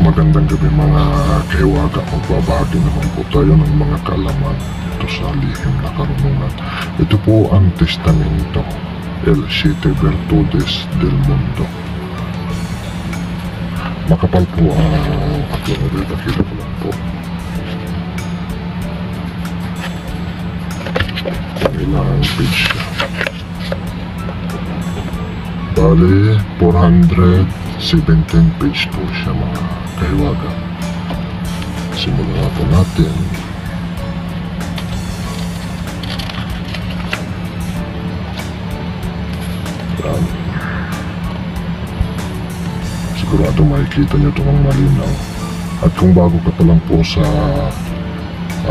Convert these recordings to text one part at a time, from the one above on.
Magandang gabi mga kahiwaga. Magbabahagi naman po tayo ng mga kaalaman ito sa lihim na karunungan. Ito po ang testamento El Siete Virtudes del Mundo. Makapal po ang upload ulit. Nakita ko lang po kung ilang page siya. Bali 417 page po siya mga kahiwaga. Simulan na po natin. Yan. Sigurado makikita nyo itong malinaw. At kung bago ka pa lang po sa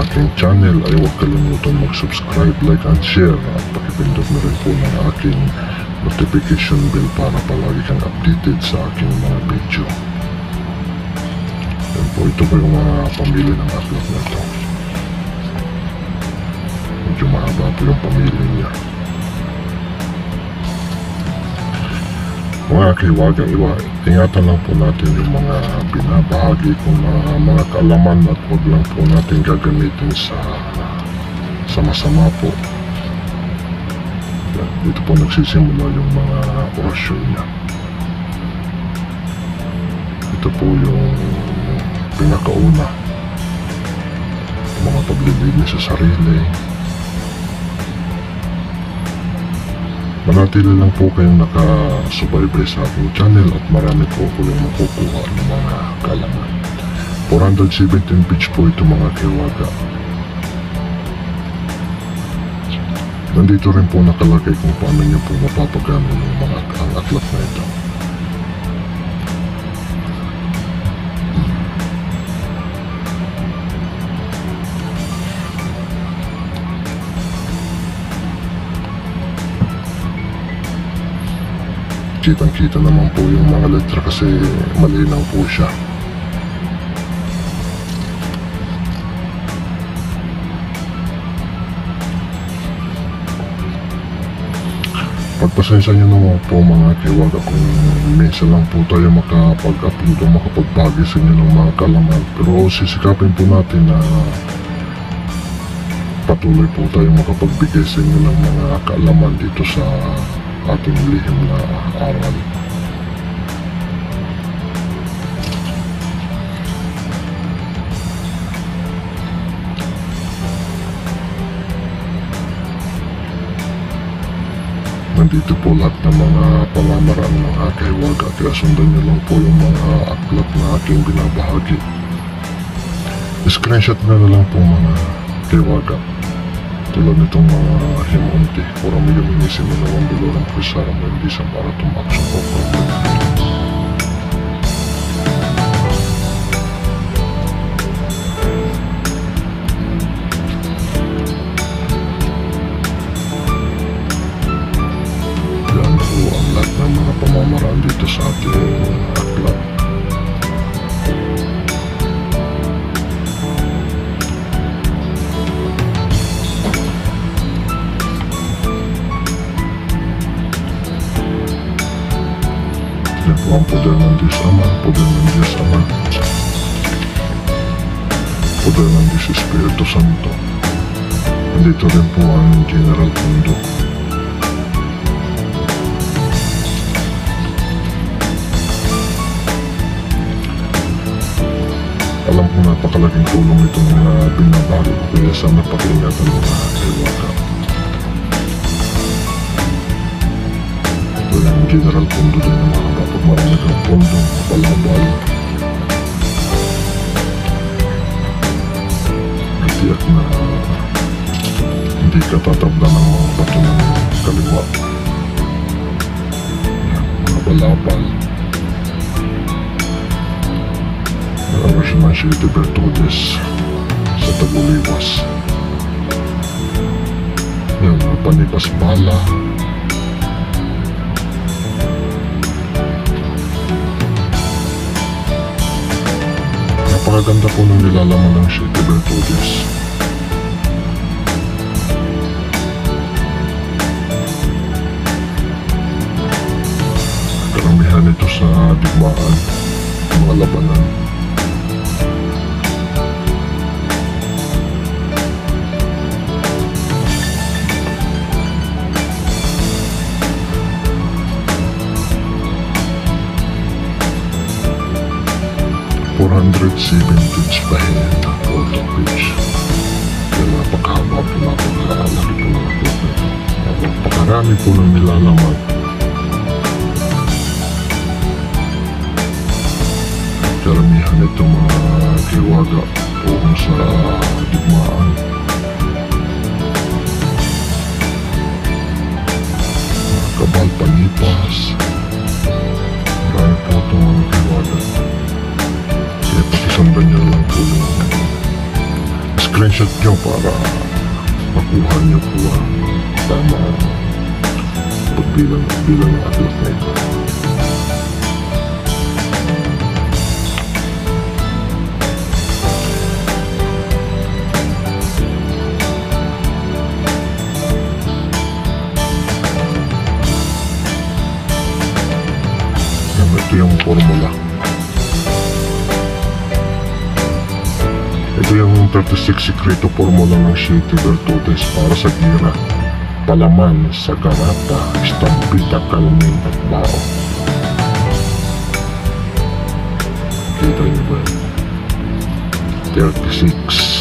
aking channel ay huwag kalimutan mag-subscribe, like and share at pakipindot na rin po ng aking notification bell para palagi kang updated sa aking mga video. Yan po, ito po yung mga pamilya ng aklat na ito. Medyo mahaba po yung pamilya niya. Mga kahiwaga, ingatan lang po natin yung mga binabahagi kong mga kaalaman at huwag lang po natin gagamitin sa masama po. Dito po nagsisimula yung mga orasyon niya. Ito po yung pinakauna, yung mga paglilinis sa sarili. Manatili lang po kayong nakasubaybay sa aking channel at marami po ko yung makukuha ng mga kaalaman. 417 page po ito mga kahiwaga. Nandito rin po nakalagay kung paano niyo po mapapagana yung mga aklat na ito. Kitang-kita naman po yung mga letra kasi malinaw po siya. Pagpasensya nyo naman po mga kahiwaga kung minsan lang po tayo makapag-upload o makapagbagi sa inyo ng mga kaalaman. Pero sisikapin po natin na patuloy po tayo makapagbigay sa inyo ng mga kaalaman dito sa ating lihim na aral. Nandito po lahat ng mga pamamaraan ng kahiwaga, kaya sundan nyo lang po yung mga aklat na aking binabahagi. Screenshot na lang po mga kahiwaga. Tulad nitong mga himunti, pura mo yung inisin mo na ang bilorang prisara mo hindi sa para tumaksong o problema. Yan po ang lahat ng mga pamamaraan dito sa ating aklat. Yan po ang poder ng Diyos Ama, poder ng Diyos Ama, poder ng Diyos Espiritu Santo. Nandito rin po ang General Mundo. Alam ko napakalaking tulong itong mga binabago ko, kaya sana pakinggan ng mga kahiwaga. Ito yung General Mundo din ng mga kapag marami kang pondo, kapalabal. Natiyak na hindi ka tatabla ng mga bato ng kaliwa. Mga balabal. Orasyon ng Siete Virtudes sa Taguliwas. Yan, mga panipas bala. Napakaganda po nung nilalaman ng Siete Virtudes. Karamihan ito sa digmaan, mga labanan. 470 pa ahead photo page. Kaya napakahaba po, napakalaki po ng upload nito. Napakarami po ng nilalaman. Karamihan itong mga kiwaga po sa digmaan. Kabal, panipas. Marami po itong mga kiwaga. Kaya pakisundan nyo lang po yung screenshot nyo para makuha nyo po ang tama pagbilang ng upload na ito. Ito yung formula. Ito yung 36 sekreto formula ng Siete Virtudes para sa gira, palaman, sa garata, estampita, kalming at bao. Kita niyo ba? 36.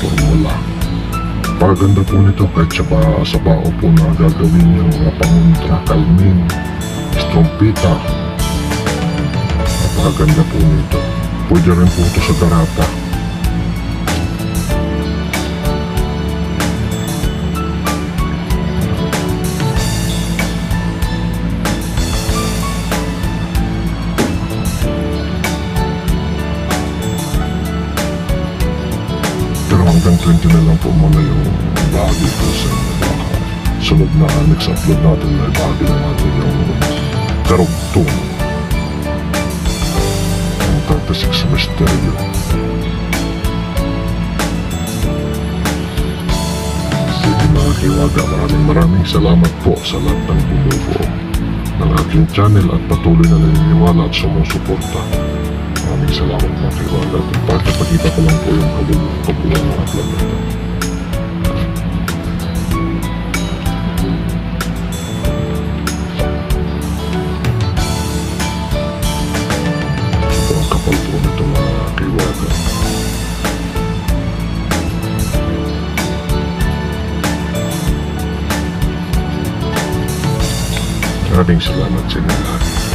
Formula. Paganda po nito kahit sa bao po na gagawin yung mga panguntra, kalming, estompita. Napakaganda po nito. Pwede rin po ito sa garata. Hanggang 20 na lang po muna yung bahagi ko sa sunod na next upload natin na bahagi na natin yung karugtong ang 36 misteryo. Sige mga kiwaga, maraming salamat po sa lahat ng bumubuo ng aking channel at patuloy na naniniwala at sumusuporta. Maraming salamat mga kiwaga. At ipakita ko lang po yung kabuuan ng upload na ito. Ang kapal po nito mga kiwaga. Maraming salamat sa inyo lahat.